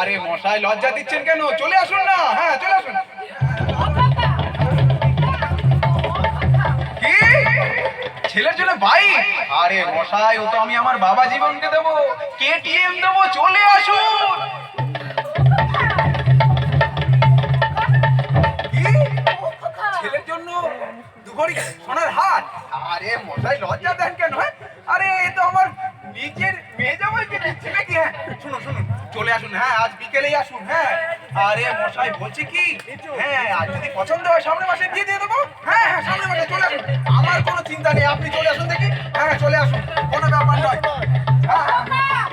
আরে মশাই লজ্জা দিচ্ছেন কেন? চলে আসুন না। হ্যাঁ চলে আসুন। কি ছেলের জন্য বাইক? আরে মশাই ও তো আমি আমার বাবা জীবনকে দেবো, কেটিএম দেবো। চলে আসুন। কি ছেলের জন্য দুভরি সোনার হাত? আরে মশাই লজ্জা দেন কেন? আরে এ তো আমার নিজের মেয়ে জামাইকে দিচ্ছি নাকি? হ্যাঁ শুনুন শুনুন, চলে আসুন। হ্যাঁ আজ বিকেলেই আসুন। হ্যাঁ আরে মশাই বলছি কি, হ্যাঁ আজ যদি পছন্দ হয় সামনের মাসে দিয়ে দিয়ে দেবো। হ্যাঁ হ্যাঁ সামনের মাসে চলে আসুন, আমার কোনো চিন্তা নেই। আপনি চলে আসুন দেখি। হ্যাঁ চলে আসুন, কোনো ব্যাপার নয়।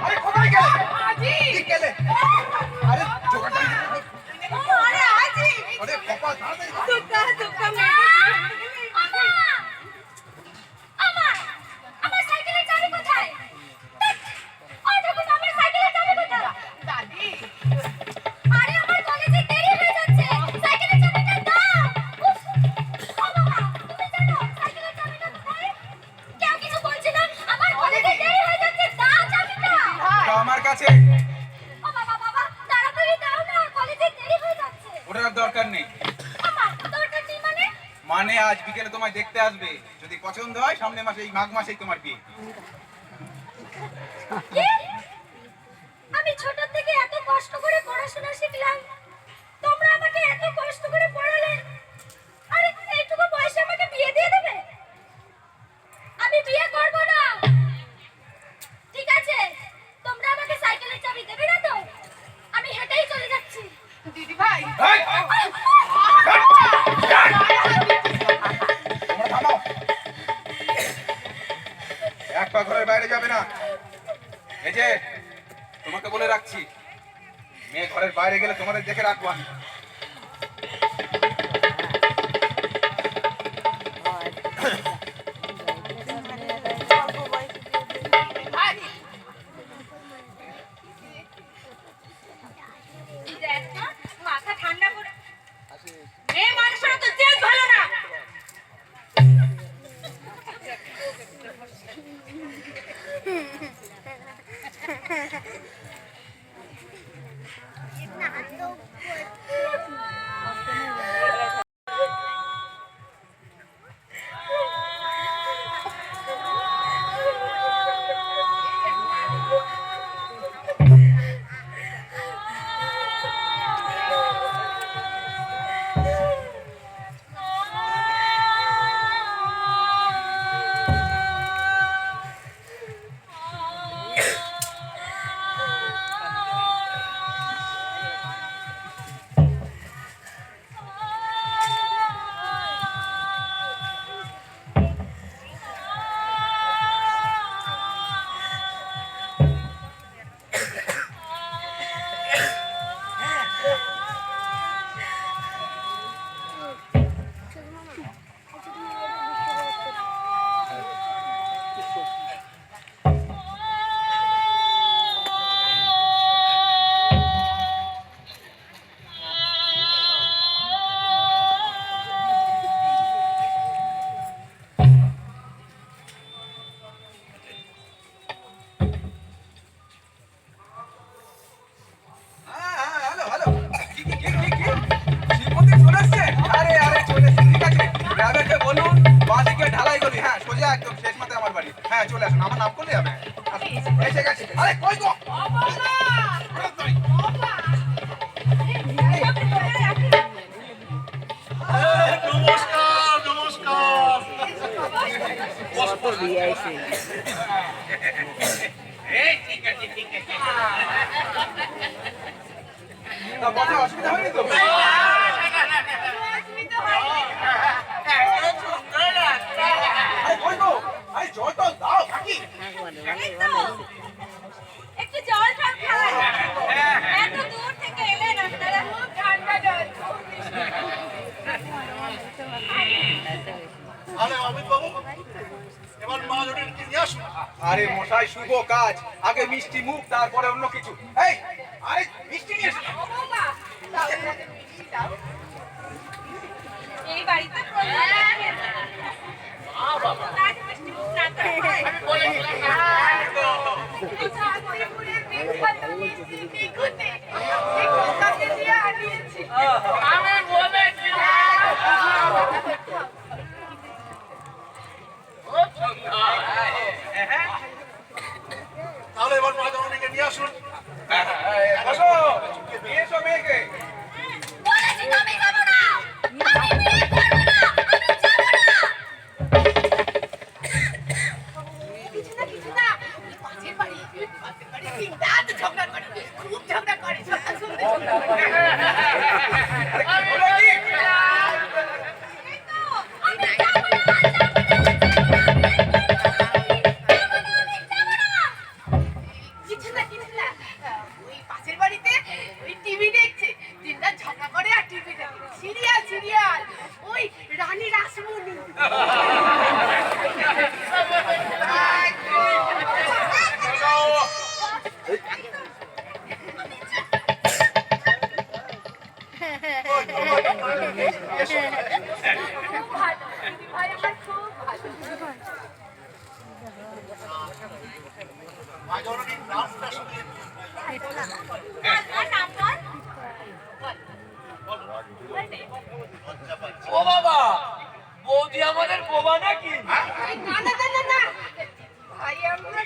আরে কোথায় গেলে? কি গেলে? আরে জোগাড়টা আরে কপাল তাড়াতাড়ি। আমার সাইকেলের চাবি কোথায়? ওই দেখো আমার সাইকেলের চাবি কোথায়? দাদি আরে আমার কলেজে দেরি হয়ে যাচ্ছে, সাইকেলের চাবিটা দাও। উফ, ও বাবা তুমি জানো সাইকেলের চাবিটা কোথায়? কেউ কিছু বলছে না, আমার কলেজে দেরি হয়ে যাচ্ছে, দাও চাবিটা। আমার কাছে। ও বাবা বাবা তাড়াতাড়ি দাও না, কলেজে দেরি হয়ে যাচ্ছে। ওটার দরকার নেই। আমার দরকার নেই মানে? মানে আজ বিকেলে তোমায় দেখতে আসবে, যদি পছন্দ হয় সামনের মাসে এই মাঘ মাসেই তোমার বিয়ে। কি? আমি ছোট থেকে এত কষ্ট করে পড়াশোনা শিখলাম, তোমরা আমাকে এত কষ্ট করে পড়ালে, আরে এইটুকু বয়সে আমাকে বিয়ে দিয়ে দেবে? আমি বিয়ে করব না। ঠিক আছে তোমরা আমাকে সাইকেলের চাবি দেবে না তো? আমি হেঁটেই চলে যাচ্ছি। দিদি ভাই এই! তোমরা থামো। এক পা ঘরের বাইরে যাবে না। এই যে তোমাকে বলে রাখছি, মেয়ে ঘরের বাইরে গেলে তোমাদের দেখে রাখবো আমি। মাথা ঠান্ডা করে মেয়ে মানুষের তো তেল ভালো না। হ্যালো হ্যালো, কি কি কি কি কি শিবমন্দির চলে এসছে? আরে আরে চলে এসছে, ঠিক আছে। ড্রাইভারকে বলুন বাদিকে ঢালাই গলি, হ্যাঁ সোজা একদম শেষ মাথায় আমার বাড়ি। হ্যাঁ চলে আসুন, আমার নাম করলে যাবে। এসে গেছে। আরে কই গো? নমস্কার নমস্কার। তা কথা অসুবিধা হয়নি তো? আরে কই গো? আরে জল টল দাও কাকি। একটু জল টল খাওয়াই। এত দূর থেকে এলেন আপনারা, ঠান্ডা জল। আরে অমিত বাবু, এবার মা জনের কি নিয়ে আসুন। আরে মশাই শুভ কাজ, আগে মিষ্টি মুখ তারপরে অন্য কিছু। এই আরে মিষ্টি নিয়ে এসো। এই বাড়িতে তাহলে এবার মা জননীকে নিয়ে আসুন। বসো, নিয়ে এসো মেয়েকে। বলেছি তো আমি যাবো না। আমি বিয়ে করবো না। আমি যাবো না। কিছু না পাশের বাড়ি দিনরাত ঝগড়া করে, খুব ঝগড়া করে, সকাল সন্ধ্যে ঝগড়া করে। আরে কি হলো কি? এই তো, আমি যাবো না, যাবো না, যাবো না। কিছু না ওই পাশের বাড়িতে ওই টিভি দেখছে, দিনরাত ঝগড়া করে আর টিভি দেখে সিরিয়াল ওই রানী রাসমণি। খুব ভালো, ভাই আমার খুব ভালো। মা জননীর নামটা শুনিয়ে আমার নাম বল। ও বাবা, বৌদি আমাদের বোবা নাকি? না ভাই আমরা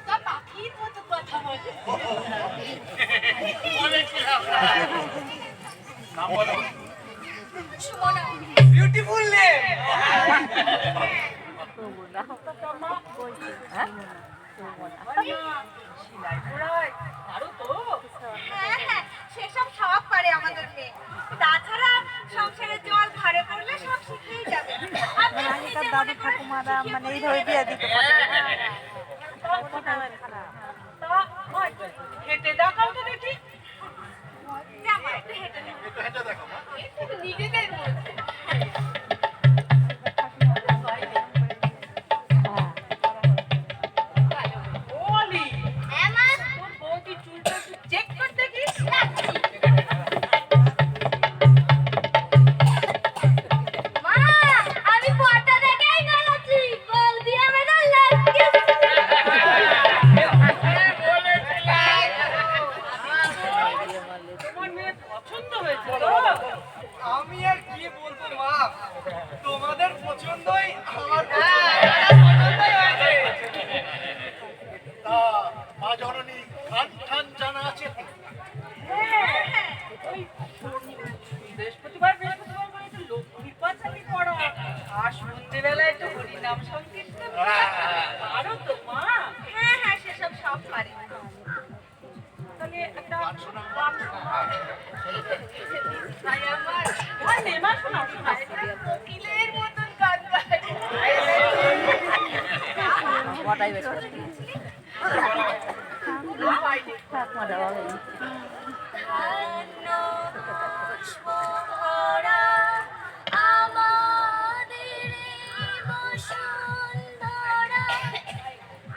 তা পাখির মতো কথা বলে। নাম বলো। সুমনা। Beautiful name. হ্যাঁ, সেসব সব পারে আমাদের মেয়ে। তাছাড়া সংসারে জল ধারে পড়লে সব শিখেই যাবে। আপনি নিজে দাদু মনে করে ঠাকুমারা শিখিয়ে মানে বুঝিয়ে এইভাবে বিয়ে দিতে পারে। হেঁটে দেখাও তো দেখি। জামা একটু হেঁটে নে। একটু হেঁটে দেখো মা। একটু নিজেদের মধ্যে। ওলি, হ্যাঁ মা। তোর বৌদি চুলটা একটু চেক করে দেখিস। মা, আমি ফটো দেখেই গেলাছি। বৌদি আমাদের লাগছে। তোমার মেয়ে পছন্দ হয়েছে তো? আমি আর কি বলবো মা, তোমাদের পছন্দই আমার তা মা জননী ঠান জানা আছে? ওই বৃহস্পতিবার করে তো লক্ষ্মী পাঁচালি পড়া আর সন্ধ্যেবেলায় তো হরিনাম সংকীর্তন আরো তো মা। হ্যাঁ, সেসব সব পারে। তাহলে একটা গান শোনা। ভাই আমার ভাই নেমা শোনা কোকিলের মতন গান গায়। বটাই বেশ করে। ঠাকুমা দেওয়া হয়নি। ধরা আমাদের বসুন্ধরা,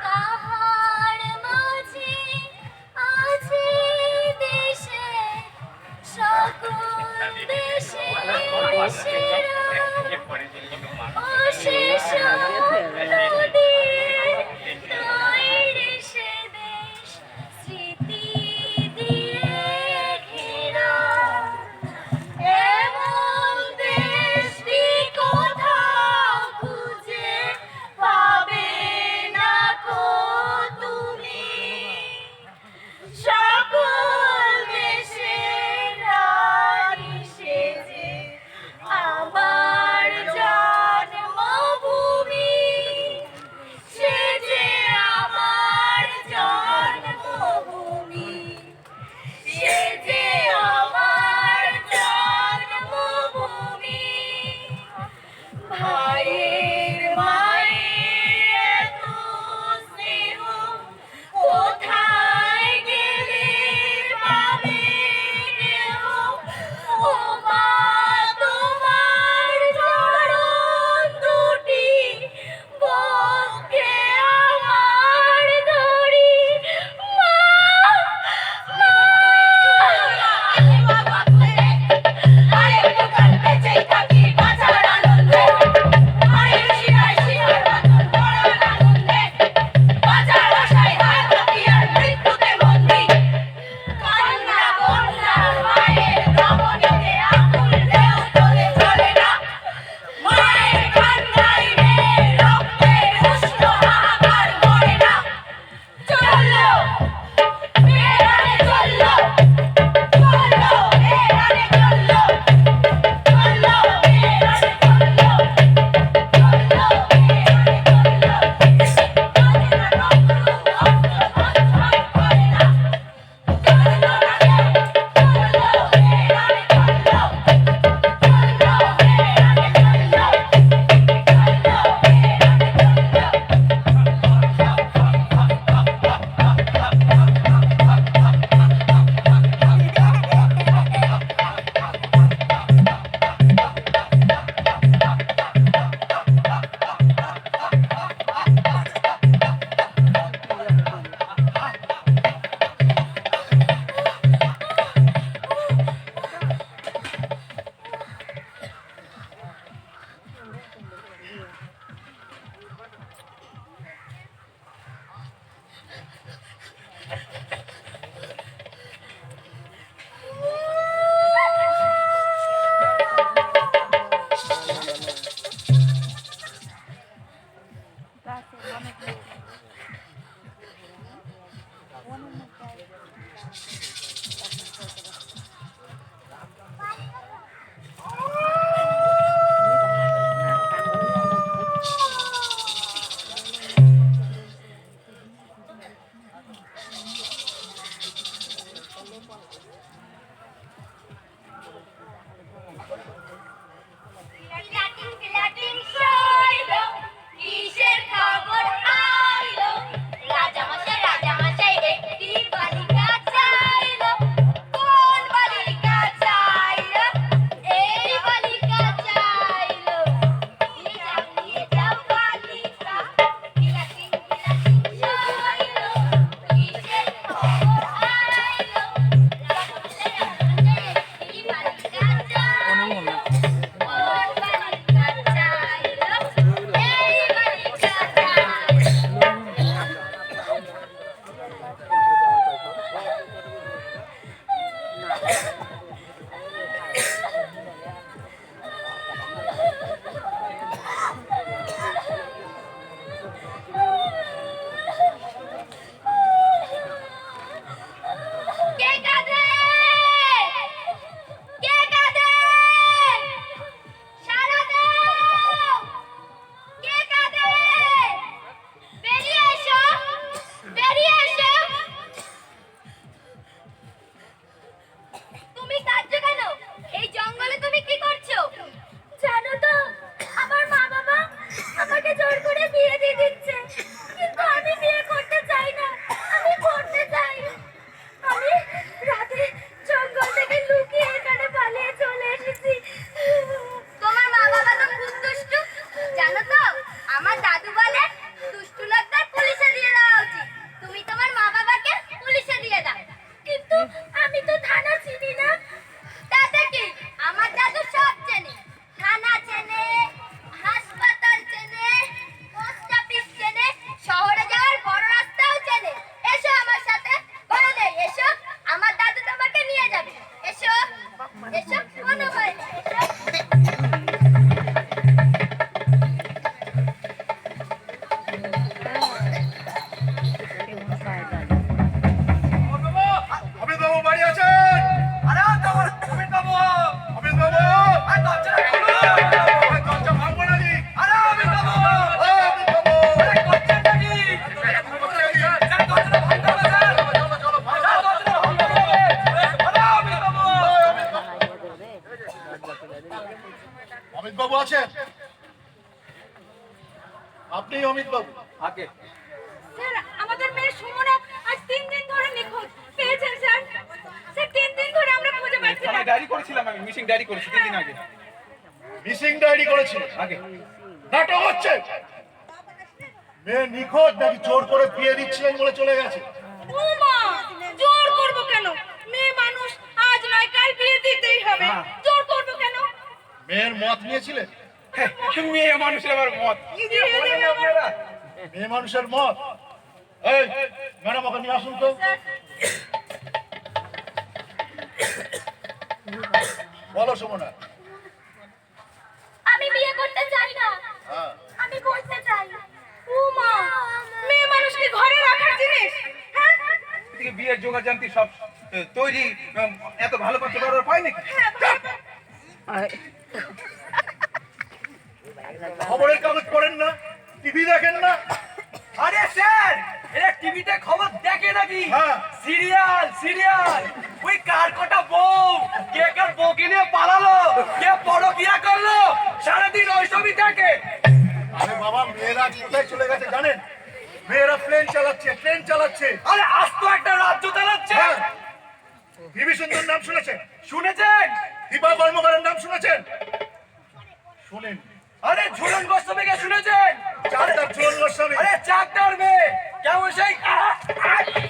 কাহার মাঝে আছে দেশে সকল দেশে সেরা অশেষ নদী তৈরি সে দেশ স্মৃতি দিয়ে ঘেরা। ফ্ল্যাটিং ফ্ল্যাটিং শৈলো কিসের খবর আইলো রাজামশাই একটি বালিকা চাইলো কোন বালিকা চাইলো এই বালিকা চাইলো নিয়ে যাও বালিকা ফ্ল্যাটিং ফ্ল্যাটিং শৈলো কিসের খবর আইলো রাজামশাই একটি বালিকা চাইলো তুমি কাঁদছো কেন? এই জঙ্গলে তুমি কি করছো? জানো তো আমার মা বাবা আমাকে জোর করে বিয়ে দিয়ে দিচ্ছে, কিন্তু আমি বিয়ে করতে চাই না, আমি পড়তে চাই। আমি রাতে জঙ্গল থেকে লুকিয়ে এখানে পালিয়ে চলে এসেছি। তোমার মা বাবা তো খুব দুষ্টু, জানো তো আমার দাদু বলে দুষ্টু লোকদের পুলিশে দিয়ে দেওয়া উচিত। তুমি তোমার মা বাবাকে পুলিশে দিয়ে দাও। কিন্তু আমি তো থানা চিনি না। তাতে কি, আমার দাদু সব চেনে, থানা চেনে, হাসপাতাল চেনে, পোস্ট অফিস চেনে, শহরে যাওয়ার বড় রাস্তাও চেনে। এসো আমার সাথে, ভয় নেই, এসো, আমার দাদু তোমাকে নিয়ে যাবে। এসো এসো, কোনো ভয় নেই, এসো। অমিত বাবু বাড়ি আছেন? আরে তোমার অমিত বাবু, অমিত বাবু, আর দরজাটা খুলো। দরজা ভাঙবো নাকি? আরে অমিত বাবু, ও অমিত বাবু, আরে করছেনটা কি? স্যার, দরজাটা ভাঙতে হবে, স্যার। চলো চলো ভালো। স্যার, দরজাটা ভাঙতে হবে। আরে অমিত বাবু, অমিত বাবু আছেন? আপনি অমিত বাবু? আগে স্যার, আমাদের মেয়ে সুমনা আজ 3 দিন ধরে নিখোঁজ। পেয়েছেন স্যার? স্যার, 3 দিন ধরে আমরা খুঁজে পাচ্ছি না। থানায় ডায়েরি করেছিলাম, আমি মিসিং ডায়েরি করেছি 3 দিন আগে। মিসিং ডায়েরি করেছিল? আগে নাটক হচ্ছে? মেয়ে নিখোঁজ নাকি জোর করে বিয়ে দিচ্ছিলেন বলে চলে গেছে? ও মা, জোর করব কেন? মেয়ে মানুষ, আজ নয় কাল বিয়ে দিতেই হবে। হ্যাঁ। জোর করব কেন? মেয়ের মত নিয়েছিলেন? মেয়ে মানুষের আবার মত কি দিয়ে বলেন আপনারা? মেয়ে মানুষের মত? এই ম্যাডাম ওকে নিয়ে আসুন তো। বলো সুমনা। আমি বিয়ে করতে চাই না, হ্যাঁ, আমি বলতে চাই। ও মা, মেয়ে মানুষ কি ঘরে রাখার জিনিস? হ্যাঁ? এদিকে বিয়ের জোগাড় জানতি সব তৈরি, এত ভালো পাত্র পাওয়ার পাই নাকি? খবরের কাগজ পড়েন না? টিভি দেখেন না? আরে স্যার, এরা টিভিতে খবর দেখে নাকি? হ্যাঁ। সিরিয়াল সিরিয়াল, ওই কার কটা বউ, কে কার বউকে নিয়ে পালালো, কে পরকিয়া করলো, সারাদিন ওইসবই দেখে। আরে বাবা, মেয়েরা কোথায় চলে গেছে জানেন? মেয়েরা প্লেন চালাচ্ছে, ট্রেন চালাচ্ছে। আরে আজ তো একটা রাজ্য চালাচ্ছে। হ্যাঁ। বিবি সুন্দর নাম শুনেছেন? শুনেছেন? দীপা কর্মকারের নাম শুনেছেন? শুনেন? আরে ঝুলন গোস্বামীকে শুনেছেন? চারটার ঝুলন গোস্বামী। আরে চাকদার মেয়ে কেমন সেই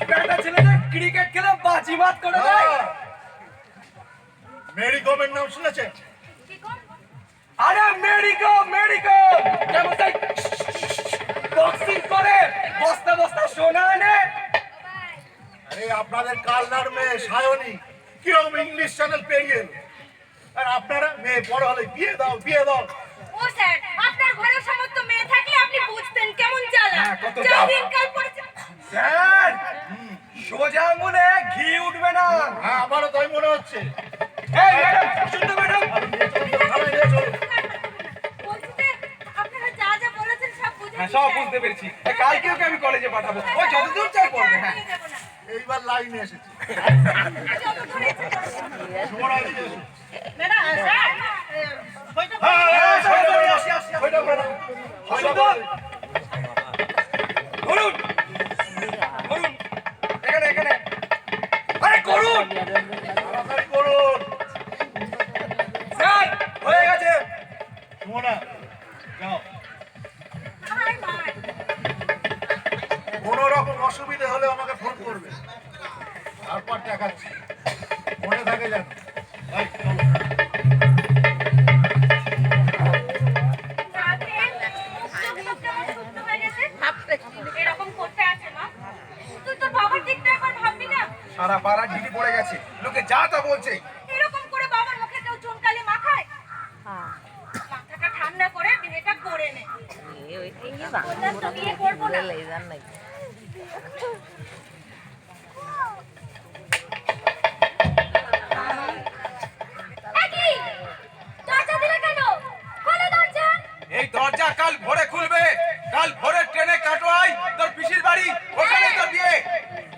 বেটা ছেলেদের ক্রিকেট খেলে বাজিমাত করে দেয়। হ্যাঁ। মেরি কমের নাম শুনেছেন? আরে মেরিকো কেমন সেই বক্সিং করে বস্তা বস্তা সোনা এনে। আরে আপনাদের কালনার মেয়ে সায়নী কিরকম ইংলিশ চ্যানেল পেয়ে গেল, আর আপনারা মেয়ে বড় হলে বিয়ে দাও বিয়ে দাও। ও স্যার, আপনার ঘরে সমস্ত মেয়ে থাকলে আপনি বুঝতেন কেমন জ্বালা। হ্যাঁ, কত যা জ্বালা। দিনকাল পড়েছে। স্যার সোজা আঙুলে ঘি উঠবে না। হ্যাঁ আমারও তাই মনে হচ্ছে। এই ম্যাডাম, শুনতে ম্যাডাম। থানায় নিয়ে চলুন। বলছি যে আপনারা যা যা বলেছেন সব বুঝে হ্যাঁ সব বুঝতে পেরেছি। কালকে ওকে আমি কলেজে পাঠাবো, ও যতদূর চাই পড়বে। হ্যাঁ এইবার লাইনে এসেছে। যতদূর ইচ্ছে করবে। সুমনা এদিকে এসো। ম্যাডাম স্যার হ্যাঁ, হ্যাঁ, সরে সরে যাও, আসি, আসি, আসি। ওইটা ম্যাডাম। সুন্দর। করুন করুন, এখানে এখানে, আরে করুন তাড়াতাড়ি করুন। স্যার, হয়ে গেছে। সুমনা, যাও। হাই মার। কোনো রকম অসুবিধা হলে আমাকে ফোন করবে, তারপর দেখাচ্ছি, মনে থাকে যেন। এই, চলো। এরকম করতে আছে না, তুই তোর বাবার দিকটা একবার ভাববি না? সারা পাড়া ঢিলি পড়ে গেছে, লোকে যা তা বলছে। এরকম করে বাবার মুখে কেউ চুনকালি মাখায়? মাথাটা ঠান্ডা করে বিয়েটা করে নে। ওটা তো বিয়ে করবো না। একই, দরজা দিলে কেন? খোলো দরজা। এই দরজা কাল ভোরে খুলবে, কাল ভোরে ট্রেনে কাটোয়াই তোর পিসির বাড়ি, ওখানে তোর বিয়ে।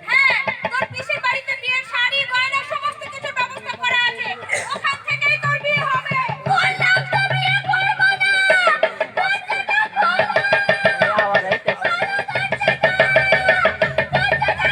হ্যাঁ, তোর পিসির বাড়িতে বিয়ের শাড়ি গয়না সমস্ত কিছুর ব্যবস্থা করা আছে, ওখান থেকেই তোর বিয়ে হবে। বললাম তো বিয়ে করবো না। দরজাটা খোলো। দরজাটা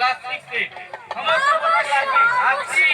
ক্লাস 6 এ আমার তো লাগবে আছি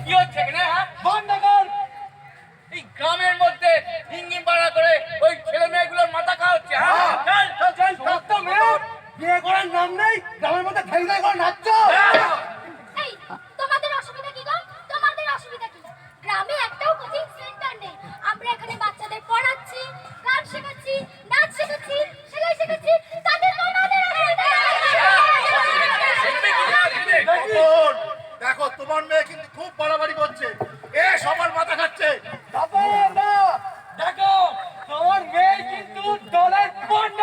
কি হচ্ছে এখানে হ্যাঁ বন্ধ কর এই গ্রামের মধ্যে হিঙ্গি পাড়া করে ওই ছেলে মেয়েগুলোর মাথা খাওয়া হচ্ছে হ্যাঁ চল চল চল তো মেয়ে বিয়ে করার নাম নেই গ্রামের মধ্যে খাই দাই করে নাচছো এই তোমাদের অসুবিধা কি গো? তোমাদের অসুবিধা কি? গ্রামে একটাও কোচিং সেন্টার নেই। আমরা এখানে বাচ্চাদের পড়াচ্ছি, গান শেখাচ্ছি, নাচ শেখাচ্ছি, সেলাই শেখাচ্ছি। তাদের তোমাদের অসুবিধা তপন, দেখো তোমার মেয়ে কিন্তু খুব বাড়াবাড়ি করছে, এ সবার মাথা খাচ্ছে। দেখো তোমার মেয়ে কিন্তু দলের পণ্য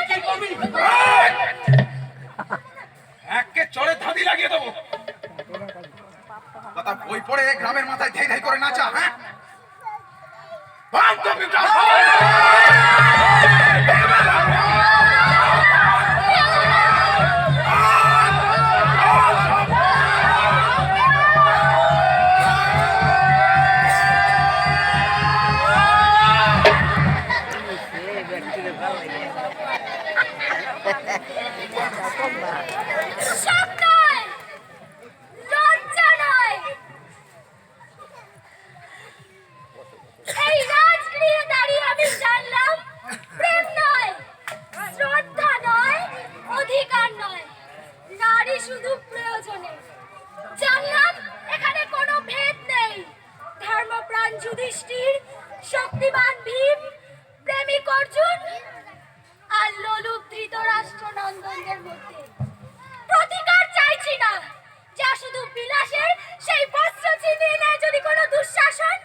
কি করবে? একে চড়ে ধাঁধি লাগিয়ে দেবো কথা বই পড়ে গ্রামের মাথায় ধেই ধেই করে নাচা হ্যাঁ ভাঙ কম্পিউটার শখ নয়, লজ্জা নয়। এই রাজগৃহে দাঁড়িয়ে আমি জানলাম প্রেম নয়, শ্রদ্ধা নয়, অধিকার নয়, নারী শুধু প্রয়োজনে। জানলাম এখানে কোনো ভেদ নেই। ধর্মপ্রাণ যুধিষ্ঠির, শক্তিমান ভীম, প্রেমিক অর্জুন আর লোলুপ ধৃতরাষ্ট্র নন্দনদের মধ্যে প্রতিকার চাইছি না, যা শুধু বিলাসের সেই বস্ত্র ছিনিয়ে নেয় যদি কোনো দুঃশাসন।